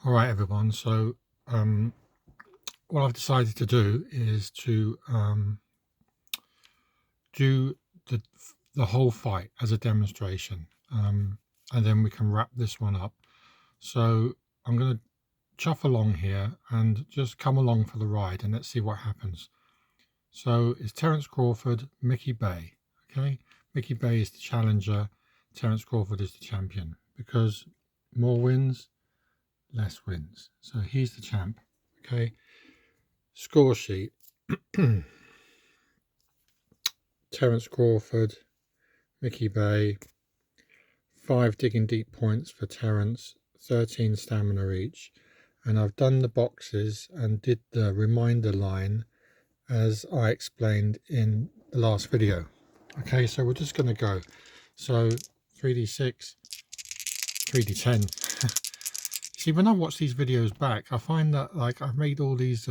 All right, everyone. So what I've decided to do is to do the whole fight as a demonstration, and then we can wrap this one up. So I'm going to chuff along here and just come along for the ride, and let's see what happens. So it's Terence Crawford, Mickey Bay. Okay, Mickey Bay is the challenger. Terence Crawford is the champion because more wins, less wins. So he's the champ. Okay. Score sheet. Terence Crawford, Mickey Bay, 5 digging deep points for Terence, 13 stamina each. And I've done the boxes and did the reminder line as I explained in the last video. Okay, so we're just going to go. So 3d6, 3d10. See, when I watch these videos back, I find that like I've made all these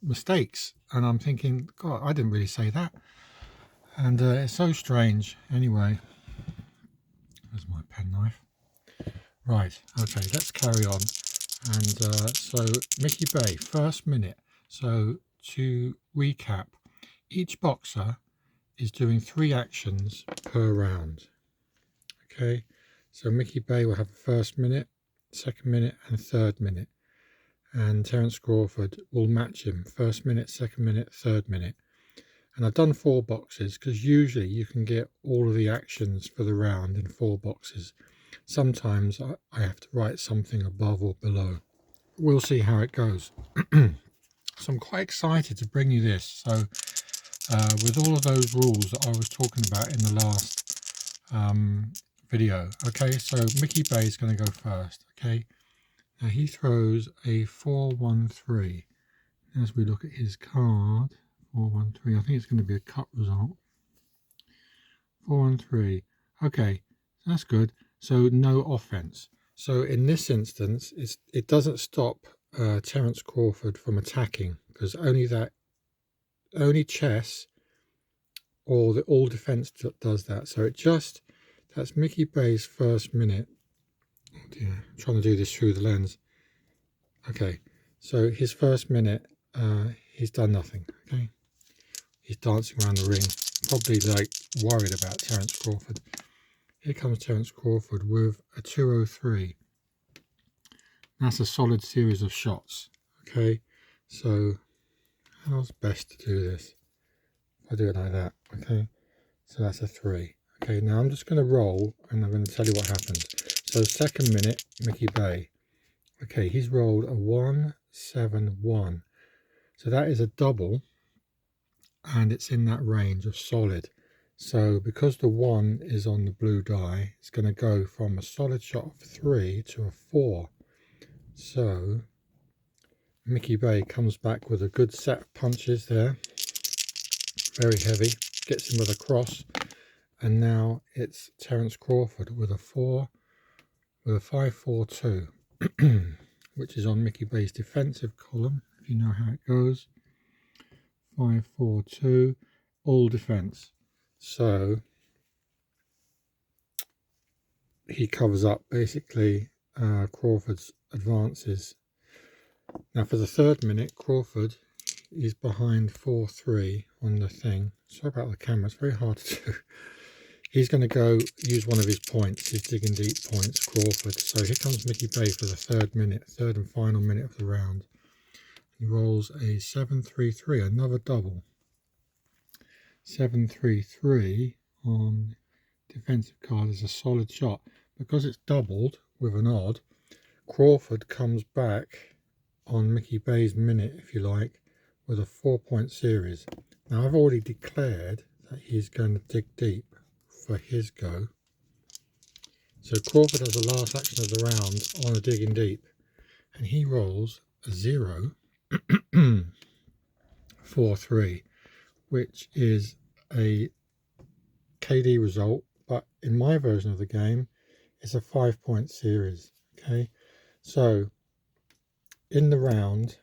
mistakes, and I'm thinking, God, I didn't really say that. And it's so strange. Anyway, there's my penknife. Right, okay, let's carry on. And so Mickey Bay, first minute. So to recap, each boxer is doing 3 actions per round. Okay, so Mickey Bay will have the first minute, second minute, and third minute. And Terence Crawford will match him, first minute, second minute, third minute. And I've done 4 boxes because usually you can get all of the actions for the round in 4 boxes. Sometimes I have to write something above or below. We'll see how it goes. So I'm quite excited to bring you this. So with all of those rules that I was talking about in the last video. Okay, so Mickey Bay is going to go first. Okay, now he throws a 4-1-3. As we look at his card, 4-1-3. I think it's going to be a cut result. 4-1-3. Okay, that's good. So no offense. So in this instance, it doesn't stop Terence Crawford from attacking because only chess or the all defense does that. So that's Mickey Bay's first minute. Oh dear, I'm trying to do this through the lens. Okay, so his first minute, he's done nothing. Okay. He's dancing around the ring, probably like worried about Terence Crawford. Here comes Terence Crawford with a 203. That's a solid series of shots. Okay, so how's best to do this? If I do it like that, okay, so that's a 3. Okay, now I'm just going to roll and I'm going to tell you what happens. So second minute, Mickey Bay. Okay, he's rolled a 1-7-1. So that is a double. And it's in that range of solid. So because the 1 is on the blue die, it's going to go from a solid shot of 3 to a 4. So Mickey Bay comes back with a good set of punches there. Very heavy. Gets him with a cross. And now it's Terence Crawford with a 5-4-2, which is on Mickey Bay's defensive column, if you know how it goes. 5-4-2, all defense. So he covers up basically Crawford's advances. Now for the third minute, Crawford is behind 4-3 on the thing. Sorry about the camera, it's very hard to do. He's going to go use one of his points, his digging deep points, Crawford. So here comes Mickey Bay for the third and final minute of the round. He rolls a 7-3-3, another double. 7-3-3 on defensive card is a solid shot. Because it's doubled with an odd, Crawford comes back on Mickey Bay's minute, if you like, with a 4-point series. Now I've already declared that he's going to dig deep for his go. So Crawford has the last action of the round on a digging deep, and he rolls a 0 4-3, which is a KD result, but in my version of the game, it's a 5-point series. Okay, so in the round,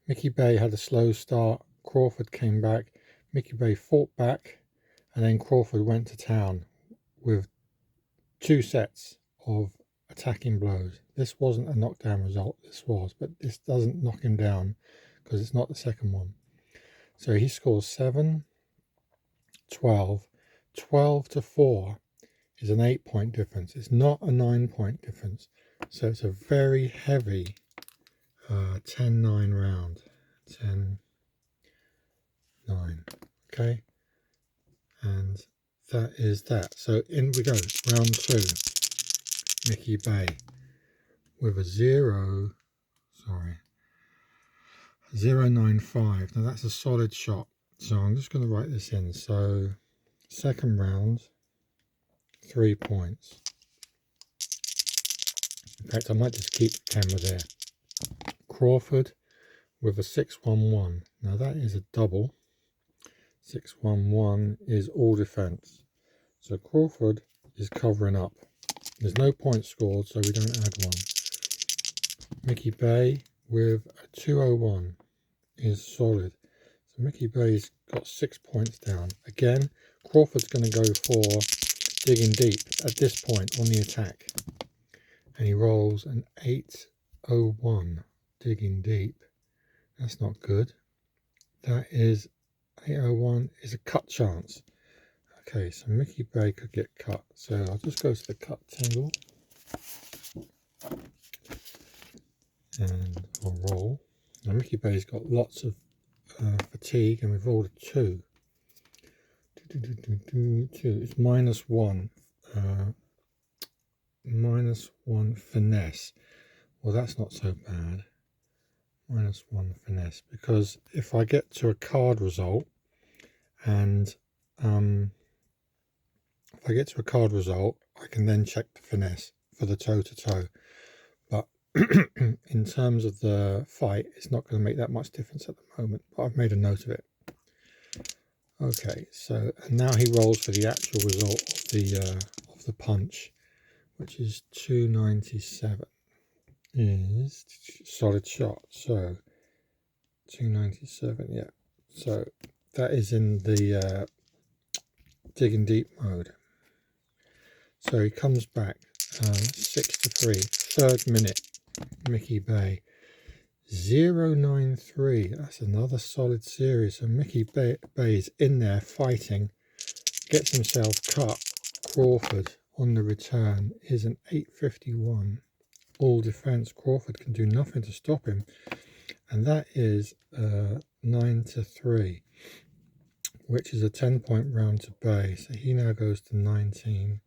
Mickey Bay had a slow start. Crawford came back. Mickey Bay fought back, and then Crawford went to town with 2 sets of attacking blows. This wasn't a knockdown result, this was, but this doesn't knock him down because it's not the second one. So he scores 7, 12, 12 to 4 is an 8-point difference. It's not a 9-point difference. So it's a very heavy 10-9 round. 10-9. Okay. And that is that. So in we go. Round 2. Mickey Bay with a 0.95. Now that's a solid shot. So I'm just going to write this in. So second round, 3 points. In fact, I might just keep the camera there. Crawford with a 6-1-1. Now that is a double. 6-1-1 is all defense. So Crawford is covering up. There's no points scored, so we don't add one. Mickey Bay with a 2-0-1 is solid. So Mickey Bay's got 6 points down. Again, Crawford's going to go for digging deep at this point on the attack. And he rolls an 8-0-1, digging deep. That's not good. That is 8-0-1 is a cut chance. Okay, so Mickey Bay could get cut. So I'll just go to the cut table. And I'll roll. Now Mickey Bay's got lots of fatigue, and we've rolled a 2. It's -1. -1 finesse. Well, that's not so bad. -1 finesse, because if I get to a card result, and if I get to a card result, I can then check the finesse for the toe-to-toe. But in terms of the fight, it's not going to make that much difference at the moment, but I've made a note of it. Okay, so and now he rolls for the actual result of the punch, which is 297. Is solid shot. So 297, yeah. So that is in the digging deep mode. So he comes back 6-3, third minute. Mickey Bay 0.93. That's another solid series. So Mickey Bay's in there fighting, gets himself cut. Crawford on the return is an 8.51. All defense. Crawford can do nothing to stop him, and that is 9-3, which is a 10-point round to Bay. So he now goes to 19.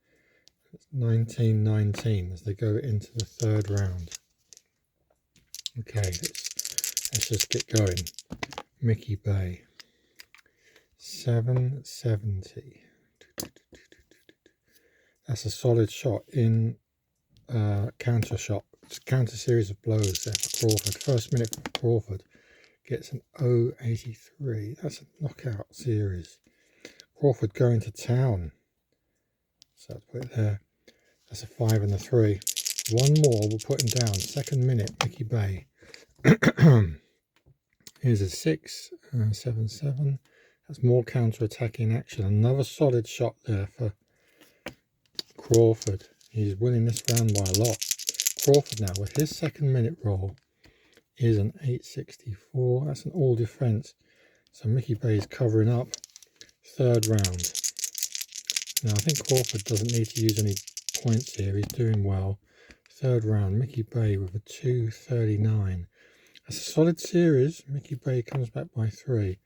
It's 19-19 as they go into the third round. Okay, let's just get going. Mickey Bay 770. That's a solid shot in counter shot. It's a counter series of blows there for Crawford. First minute for Crawford gets an 0.83. That's a knockout series. Crawford going to town. So I'll put it there. That's a 5 and a 3. One more will put him down. Second minute, Mickey Bay. Here's a 6-7-7. That's more counter-attacking action. Another solid shot there for Crawford. He's winning this round by a lot. Crawford now with his second minute roll is an 8.64. That's an all defense. So Mickey Bay is covering up. Third round. Now I think Crawford doesn't need to use any points here. He's doing well. Third round. Mickey Bay with a 2.39. That's a solid series. Mickey Bay comes back by 3.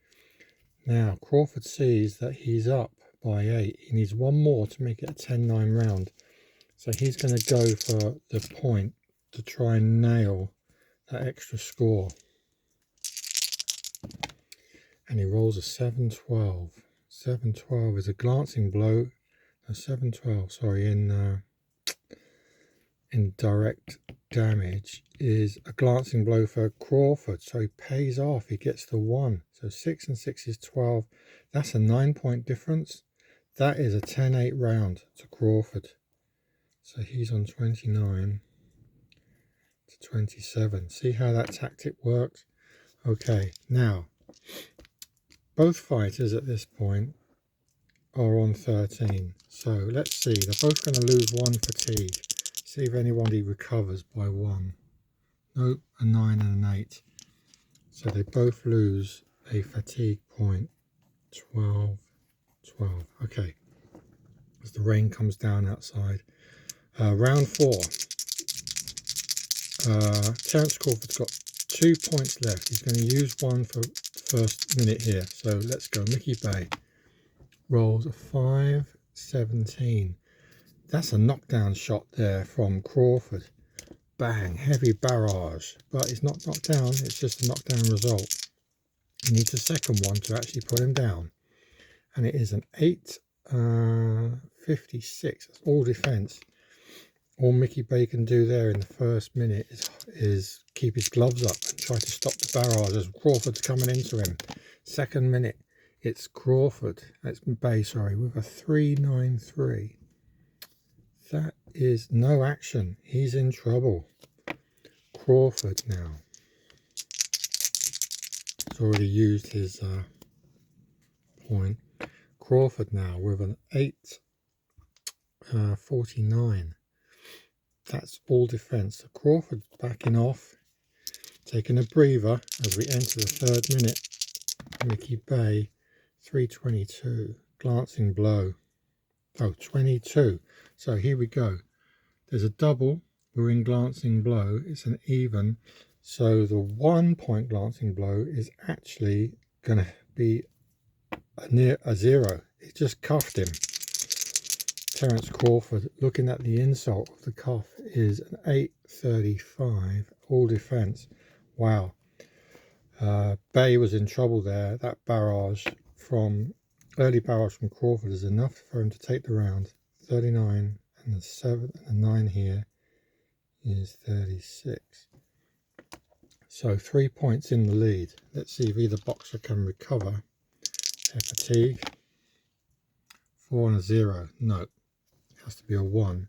Now Crawford sees that he's up by 8. He needs one more to make it a 10-9 round. So he's going to go for the point to try and nail that extra score. And he rolls a 7-12. 7-12 is a glancing blow. No, 7-12, sorry, in direct damage is a glancing blow for Crawford. So he pays off. He gets the 1. So 6 and 6 is 12. That's a 9-point difference. That is a 10-8 round to Crawford. So he's on 29 to 27. See how that tactic works? Okay, now both fighters at this point are on 13. So let's see, they're both going to lose 1 fatigue. See if anybody recovers by 1. Nope, a 9 and an 8. So they both lose a fatigue point. 12, 12. Okay. As the rain comes down outside. Round 4. Terence Crawford's got 2 points left. He's going to use one for the first minute here. So let's go. Mickey Bay rolls a 5, 17. That's a knockdown shot there from Crawford. Bang, heavy barrage. But it's not knocked down, it's just a knockdown result. He needs a second one to actually put him down. And it is an 8, 56. That's all defense. All Mickey Bay can do there in the first minute is keep his gloves up and try to stop the barrage as Crawford's coming into him. Second minute, it's Crawford, that's Bay, sorry, with a 393. That is no action. He's in trouble. Crawford now. He's already used his point. Crawford now with an 8, 49. That's all defense. So Crawford backing off, taking a breather as we enter the third minute. Mickey Bay, 322. Glancing blow. Oh, 22. So here we go. There's a double. We're in glancing blow. It's an even. So the 1 point glancing blow is actually going to be near a 0. It just cuffed him. Terence Crawford, looking at the insult of the cuff, is an 835. All defense. Wow. Bay was in trouble there. That barrage from early barrage from Crawford is enough for him to take the round. 39 and the 7 and the 9 here is 36. So 3 points in the lead. Let's see if either boxer can recover their fatigue. 4 and a 0. No, it has to be a 1.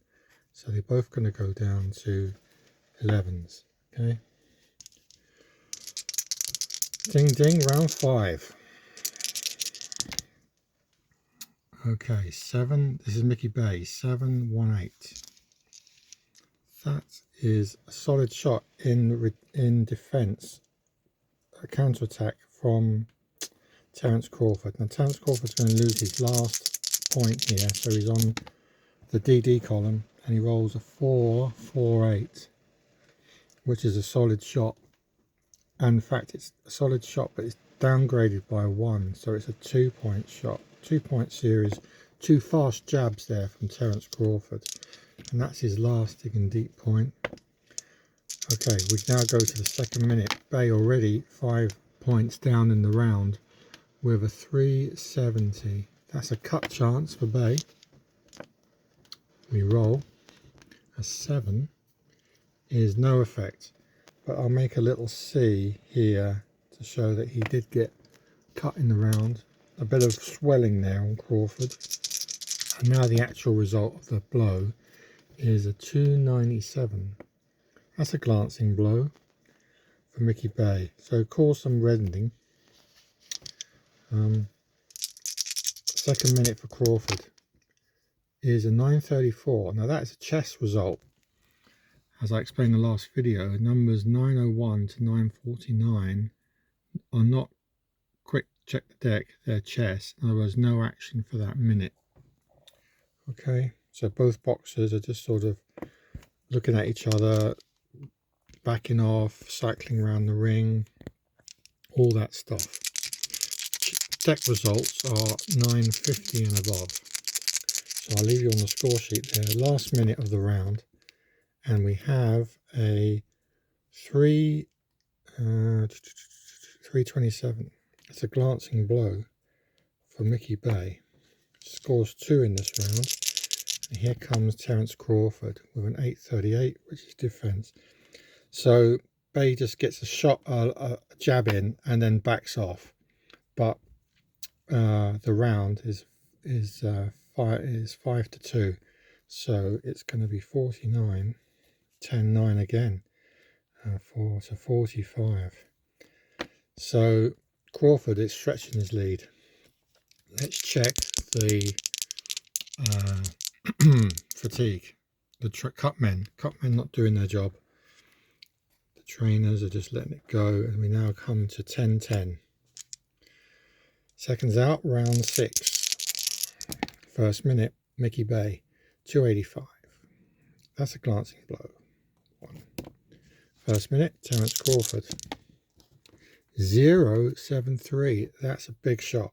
So they're both going to go down to 11s. Okay. Ding ding, round 5. Okay, 7. This is Mickey Bay, 718. That is a solid shot in defence. A counter-attack from Terence Crawford. Now Terence Crawford's going to lose his last point here, so he's on the DD column and he rolls a 4, 4, 8, which is a solid shot. And in fact, it's a solid shot, but it's downgraded by 1, so it's a 2 point shot. 2 point series, 2 fast jabs there from Terence Crawford, and that's his last digging deep point. Okay, we now go to the second minute. Bay already 5 points down in the round with a 370. That's a cut chance for Bay. We roll a 7 is no effect, but I'll make a little C here to show that he did get cut in the round. A bit of swelling there on Crawford. And now the actual result of the blow is a 297. That's a glancing blow for Mickey Bay. So cause some reddening. Second minute for Crawford is a 934. Now that is a chess result. As I explained in the last video, numbers 901 to 949 are not quick check the deck, they're chess. In other words, no action for that minute. Okay, so both boxers are just sort of looking at each other, backing off, cycling around the ring, all that stuff. Deck results are 950 and above. So I'll leave you on the score sheet there. Last minute of the round, and we have a 327. It's a glancing blow for Mickey Bay. Scores 2 in this round. And here comes Terence Crawford with an 838, which is defense. So Bay just gets a shot, a jab in, and then backs off. But the round is 5-2. So it's going to be 49, 10-9 again. 4 to 45. So Crawford is stretching his lead. Let's check the fatigue. the cutmen not doing their job. The trainers are just letting it go, and we now come to 10-10. Seconds out, round 6. First minute, Mickey Bay, 285. That's a glancing blow. 1. First minute, Terence Crawford, 0-7-3. That's a big shot.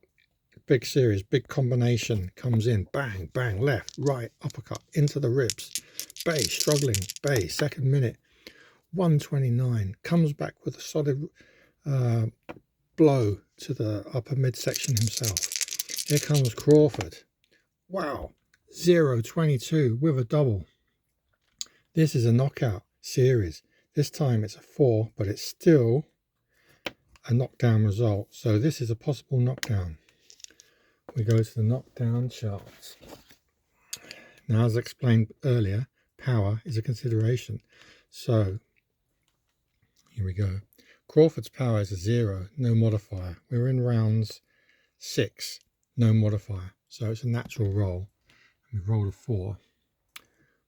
Big series, big combination comes in. Bang, bang, left, right, uppercut, into the ribs. Bay, struggling. Bay, second minute, 129. Comes back with a solid blow to the upper midsection himself. Here comes Crawford. Wow, 0-22 with a double. This is a knockout series. This time it's a 4, but it's still a knockdown result. So this is a possible knockdown. We go to the knockdown charts. Now, as explained earlier, power is a consideration. So here we go. Crawford's power is a 0, no modifier. We're in rounds 6, no modifier. So it's a natural roll. We've rolled a 4.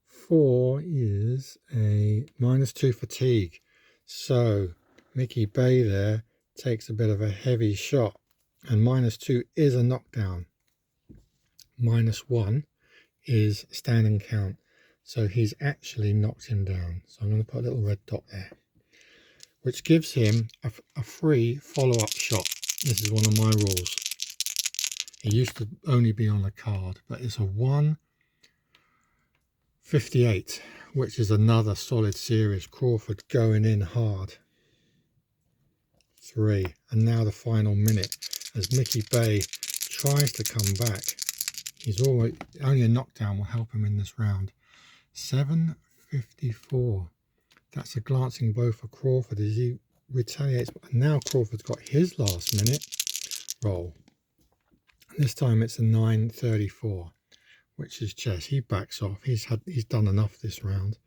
4 is a -2 fatigue. So Mickey Bay there takes a bit of a heavy shot, and -2 is a knockdown. -1 is standing count. So he's actually knocked him down. So I'm going to put a little red dot there, which gives him a free follow-up shot. This is one of my rules. It used to only be on a card, but it's a 158, which is another solid series. Crawford going in hard. 3. And now the final minute as Mickey Bay tries to come back. He's always, only a knockdown will help him in this round. 7-54. That's a glancing blow for Crawford as he retaliates. And now Crawford's got his last minute roll. This time it's a 9-34, which is chess. He backs off. He's done enough this round.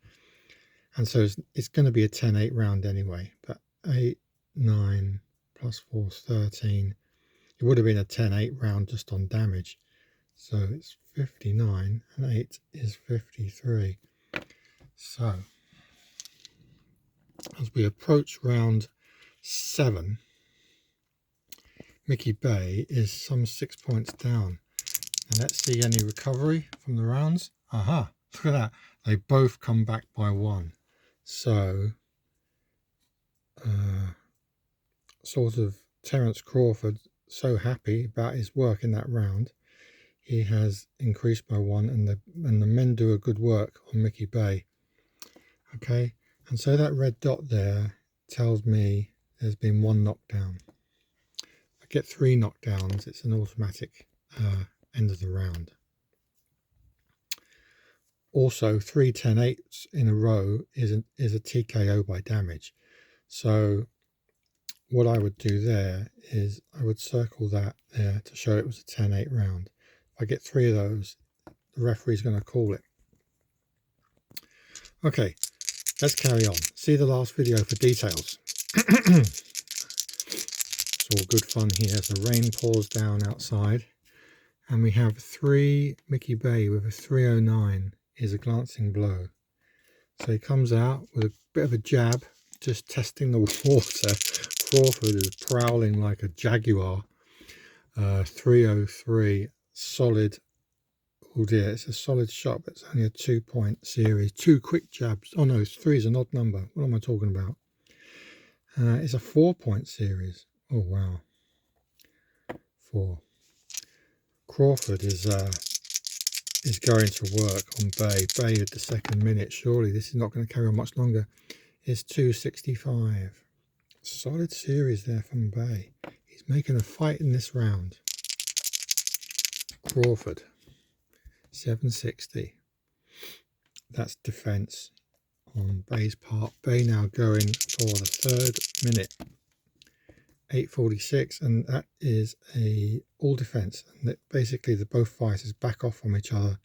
And so it's going to be a 10-8 round anyway. But 8, 9 plus 4 is 13. It would have been a 10-8 round just on damage. So it's 59 and 8 is 53. So as we approach round 7, Mickey Bay is some 6 points down. And let's see any recovery from the rounds. Aha, look at that. They both come back by 1. So sort of Terence Crawford so happy about his work in that round. He has increased by 1, and the men do a good work on Mickey Bay. Okay, and so that red dot there tells me there's been 1 knockdown. If I get 3 knockdowns, it's an automatic end of the round. Also, 3 10-8s in a row is a TKO by damage. So what I would do there is I would circle that there to show it was a 10-8 round. If I get 3 of those, the referee's going to call it. Okay, let's carry on. See the last video for details. It's all good fun here as the rain pours down outside. And we have 3 Mickey Bay with a 309 is a glancing blow. So he comes out with a bit of a jab, just testing the water. Crawford is prowling like a jaguar. 303, solid. Oh dear, it's a solid shot, but it's only a 2-point series. 2 quick jabs. Oh no, 3 is an odd number. What am I talking about? It's a 4-point series. Oh wow. 4. Crawford is going to work on Bay. Bay at the second minute. Surely this is not going to carry on much longer. It's 265. Solid series there from Bay. He's making a fight in this round. Crawford, 760. That's defense on Bay's part. Bay now going for the 3rd minute. 846, and that is a all defense. And basically the both fighters back off from each other,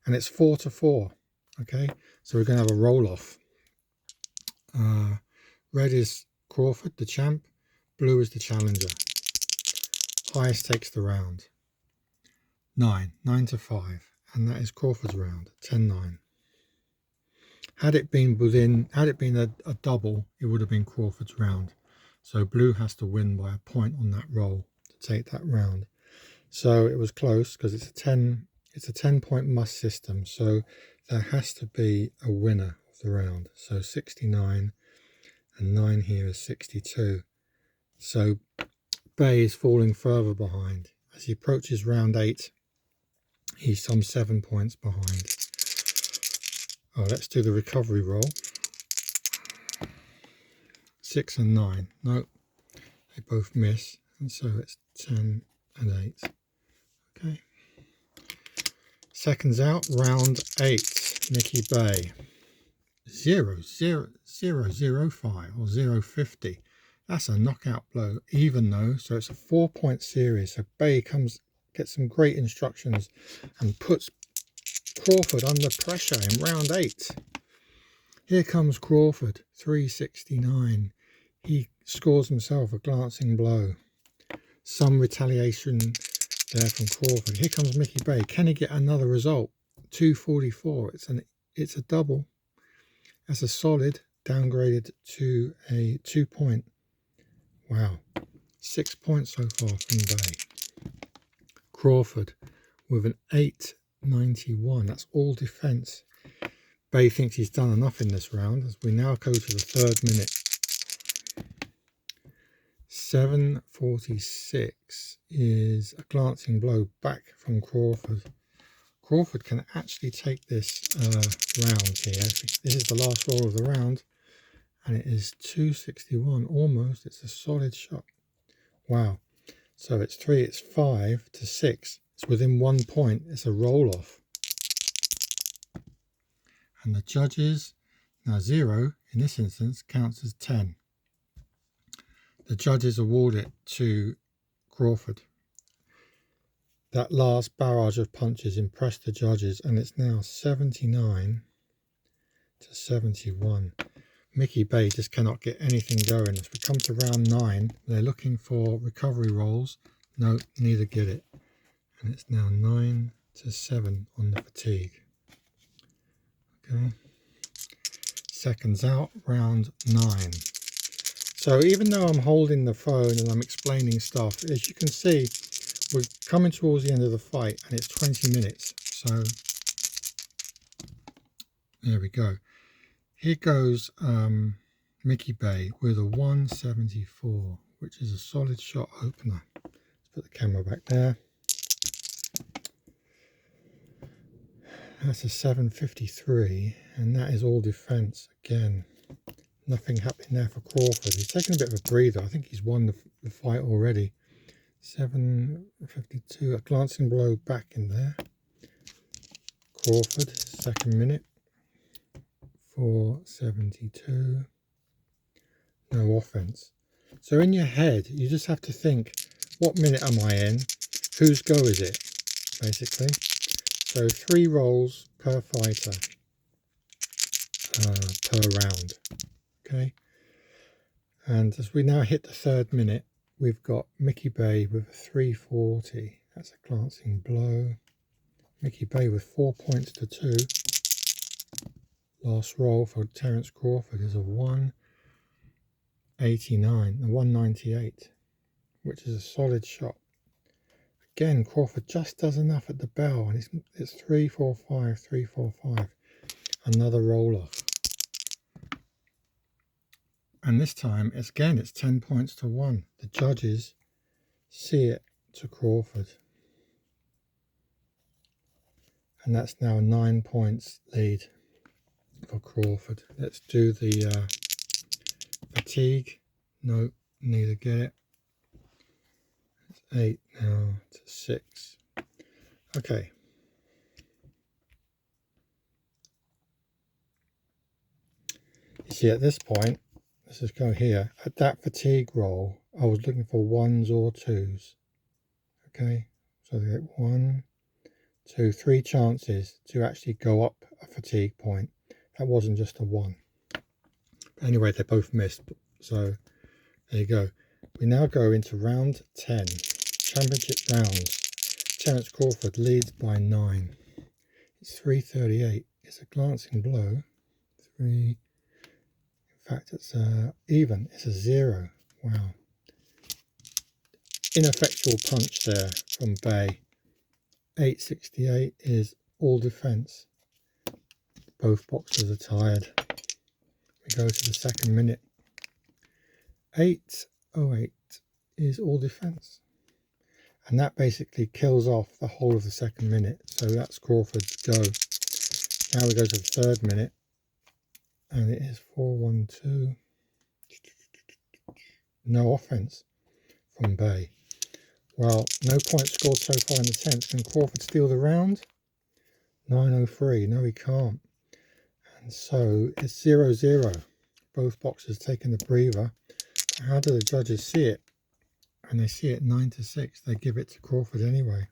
and it's 4-4. Okay, so we're going to have a roll off. Red is Crawford, the champ. Blue is the challenger. Highest takes the round. 9-5, and that is Crawford's round. 10-9. Had it been a double, it would have been Crawford's round. So blue has to win by a point on that roll to take that round. So it was close because it's a 10-point must system. So there has to be a winner of the round. So 69 and 9 here is 62. So Bay is falling further behind. As he approaches round 8, he's some 7 points behind. Oh, let's do the recovery roll. 6 and 9. No, they both miss. And so it's 10 and 8. Okay. Seconds out, round 8. Mickey Bay. 0.005 or 0.50. That's a knockout blow, even though. So it's a 4-point series. So Bay gets some great instructions and puts Crawford under pressure in round 8. Here comes Crawford, 369. He scores himself a glancing blow. Some retaliation there from Crawford. Here comes Mickey Bay. Can he get another result? 244. It's a double. That's a solid, downgraded to a 2-point. Wow. 6 points so far from Bay. Crawford with an 891. That's all defense. Bay thinks he's done enough in this round as we now go to the 3rd minute. 7.46 is a glancing blow back from Crawford. Crawford can actually take this round here. This is the last roll of the round, and it is 261 almost. It's a solid shot. Wow. So it's 5 to 6. It's within 1 point. It's a roll off. And the judges, now 0 in this instance counts as 10. The judges award it to Crawford. That last barrage of punches impressed the judges, and it's now 79 to 71. Mickey Bay just cannot get anything going. As we come to round 9, they're looking for recovery rolls. No, neither get it. And it's now 9 to 7 on the fatigue. Okay. Seconds out, round 9. So even though I'm holding the phone and I'm explaining stuff, as you can see, we're coming towards the end of the fight and it's 20 minutes. So there we go. Here goes Mickey Bay with a 174, which is a solid shot opener. Let's put the camera back there. That's a 753, and that is all defense again. Nothing happening there for Crawford. He's taking a bit of a breather. I think he's won the fight already. 752, a glancing blow back in there. Crawford, 2nd minute. 472. No offense. So in your head, you just have to think, what minute am I in? Whose go is it? Basically. So 3 rolls per fighter per round. Okay. And as we now hit the 3rd minute, we've got Mickey Bay with a 340. That's a glancing blow. Mickey Bay with 4 points to 2. Last roll for Terence Crawford is a 189, a 198, which is a solid shot. Again, Crawford just does enough at the bell, and it's 345, 345. Another roll off. And this time, it's 10 points to 1. The judges see it to Crawford. And that's now 9 points lead for Crawford. Let's do the fatigue. No, neither get it. It's 8 now to 6. Okay. You see, at this point, let's just go here. At that fatigue roll, I was looking for 1s or 2s. Okay, so they get 1, 2, 3 chances to actually go up a fatigue point. That wasn't just a 1. But anyway, they both missed. So there you go. We now go into round 10. Championship rounds. Terence Crawford leads by 9. It's 338. It's a glancing blow. 3. In fact, it's even. It's a 0. Wow. Ineffectual punch there from Bay. 868 is all defense. Both boxers are tired. We go to the second minute. 808 is all defense. And that basically kills off the whole of the second minute. So that's Crawford's go. Now we go to the third minute. And it is 412. No offense from Bay. Well, no points scored so far in the 10th. Can Crawford steal the round? 903. No, he can't. And so it's 0-0. Both boxers taking the breather. How do the judges see it? And they see it 9-6. They give it to Crawford anyway.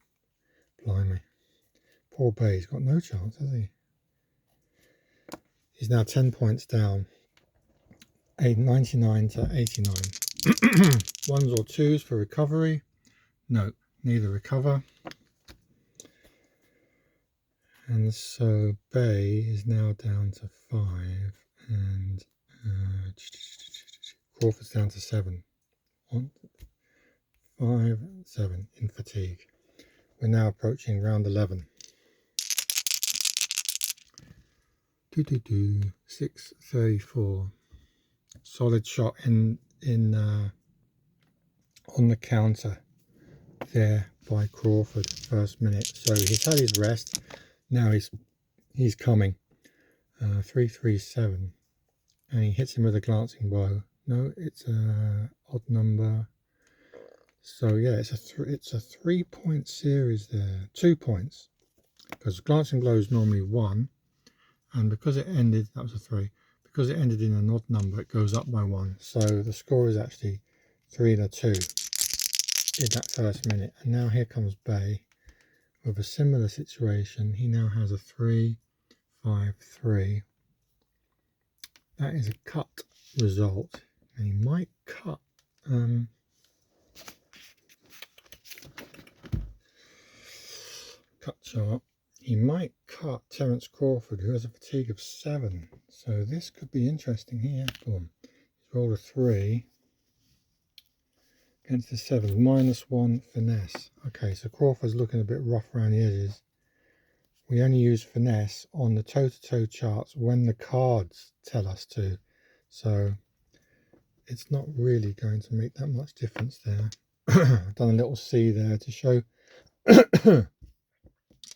Blimey. Poor Bay. He's got no chance, has he? He's now 10 points down. 99-89. Ones or twos for recovery. No, neither recover. And so Bay is now down to 5. And Crawford's down to 7. 1, 5, 7 in fatigue. We're now approaching round 11. 634. Solid shot in on the counter there by Crawford, first minute. So he's had his rest. Now he's coming. 337, and he hits him with a glancing blow. No, it's a odd number. So yeah, it's a 3-point series there. 2 points, because glancing blow is normally 1, and because it ended, that was a 3. Because it ended in an odd number, it goes up by 1. So the score is actually 3-2 in that first minute. And now here comes Bay with a similar situation. He now has a 3-5-3. That is a cut result, and he might cut. Cut chart. He might cut Terence Crawford, who has a fatigue of 7. So this could be interesting here. Boom. He's rolled a 3 against the 7. -1 finesse. Okay, so Crawford's looking a bit rough around the edges. We only use finesse on the toe-to-toe charts when the cards tell us to. So it's not really going to make that much difference there. I've done a little C there to show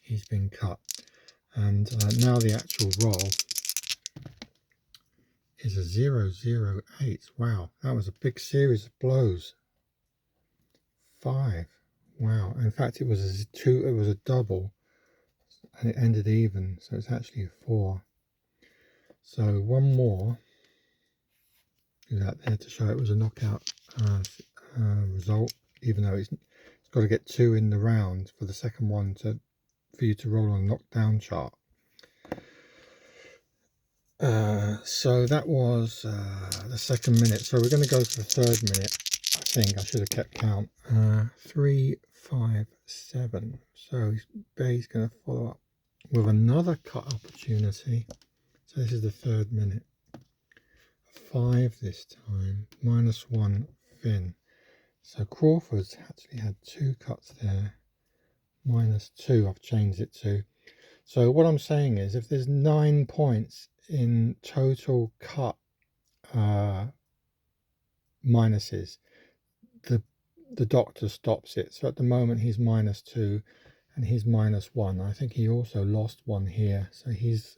he's been cut. And now the actual roll is a 0-0-8. Wow, that was a big series of blows. 5. Wow. In fact, it was a 2. It was a double, and it ended even. So it's actually a 4. So one more. Do that there to show it was a knockout result. Even though it's got to get 2 in the round for the second one for you to roll on a knockdown chart. So that was the second minute. So we're going to go to the third minute. I think I should have kept count. 3-5-7. So Bay's going to follow up with another cut opportunity. So this is the third minute. 5 this time. -1 fin. So Crawford's actually had 2 cuts there. -2 I've changed it to. So what I'm saying is, if there's 9 points in total cut minuses, the doctor stops it. So at the moment he's -2 and he's -1. I think he also lost 1 here, so he's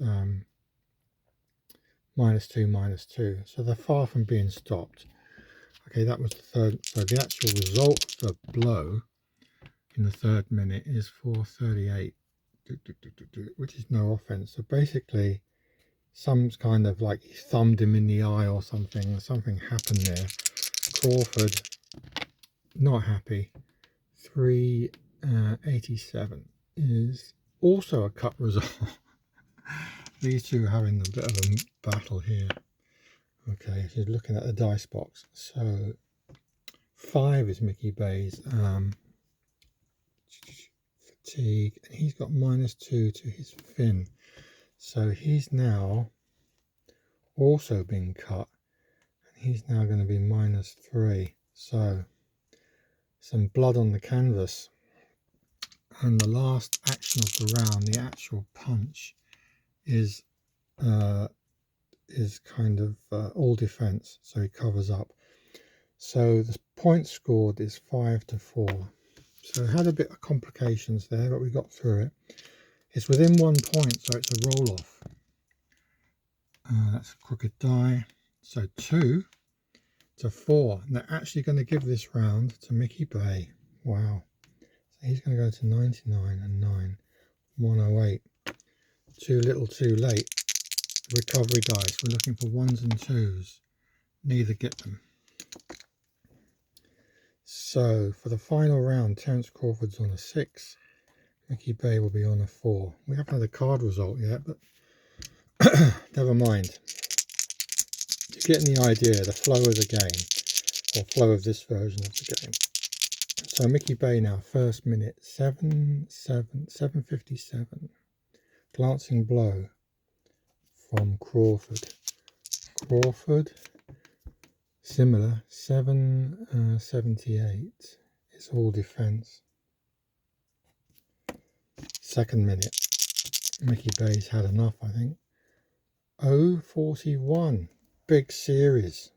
-2. So they're far from being stopped. Okay, that was the third. So the actual result of the blow in the third minute is 438, which is no offense. So basically, some kind of like he thumbed him in the eye or something. Something happened there. Crawford, not happy. 387 is also a cut result. These two are having a bit of a battle here. Okay, she's looking at the dice box. So 5 is Mickey Bay's fatigue, and he's got -2 to his fin. So he's now also been cut. And he's now going to be -3. So some blood on the canvas. And the last action of the round, the actual punch, is kind of all defense, so he covers up. So the point scored is 5-4. So it had a bit of complications there, but we got through it. It's within 1 point, so it's a roll off. That's a crooked die. So 2-4. And they're actually going to give this round to Mickey Bay. Wow. So he's going to go to 99 and 9. 108. Too little, too late. Recovery dice. We're looking for 1s and 2s. Neither get them. So for the final round, Terence Crawford's on a 6. Mickey Bay will be on a 4. We haven't had a card result yet, but never mind. You're getting the idea, the flow of the game, or flow of this version of the game. So Mickey Bay now, first minute, 7:57. Glancing blow from Crawford. Crawford, similar, 7:78. It's all defense. Second minute, Mickey Bay's had enough, I think. 0:41. Big series.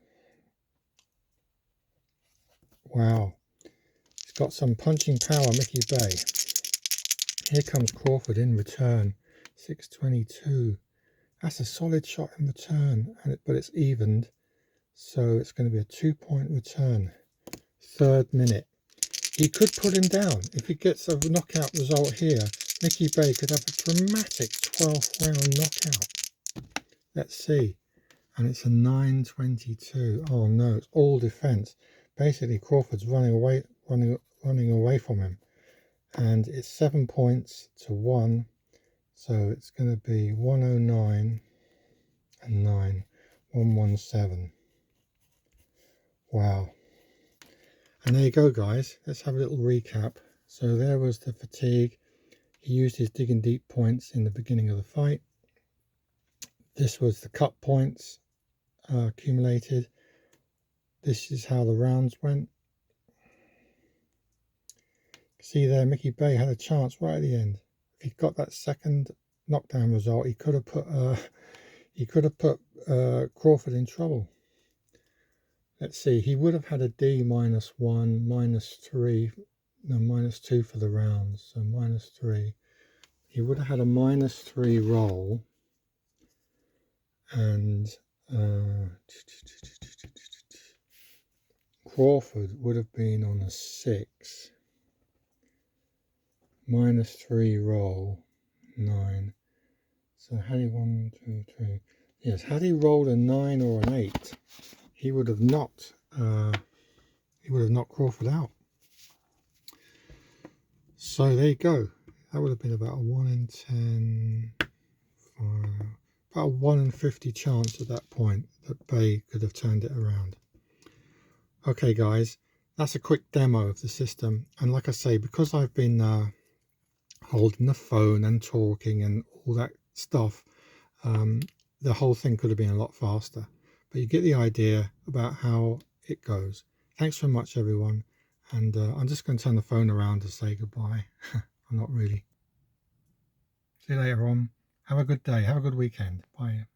Wow. He's got some punching power, Mickey Bay. Here comes Crawford in return. 6:22. That's a solid shot in return, but it's evened. So it's going to be a 2-point return. Third minute. He could put him down. If he gets a knockout result here, Mickey Bay could have a dramatic 12th round knockout. Let's see. And it's a 9:22. Oh no, it's all defense. Basically Crawford's running away from him. And it's 7 points to 1. So it's going to be 109 and 9. 117. Wow. And there you go, guys. Let's have a little recap. So there was the fatigue. He used his digging deep points in the beginning of the fight. This was the cut points accumulated. This is how the rounds went. See there, Mickey Bay had a chance right at the end. If he'd got that second knockdown result, he could have put Crawford in trouble. Let's see, he would have had a D -1, -3, no, -2 for the rounds, so -3. He would have had a -3 roll, and Crawford would have been on a 6. -3 roll, 9. So had he 1, 2, 3. Yes, had he rolled a 9 or an 8, he would have knocked Crawford out. So there you go. That would have been about a 1 in 10, about a 1 in 50 chance at that point that Bay could have turned it around. Okay, guys, that's a quick demo of the system. And like I say, because I've been holding the phone and talking and all that stuff, the whole thing could have been a lot faster. But you get the idea about how it goes. Thanks so much, everyone. And I'm just going to turn the phone around to say goodbye. I'm not really. See you later on. Have a good day. Have a good weekend. Bye.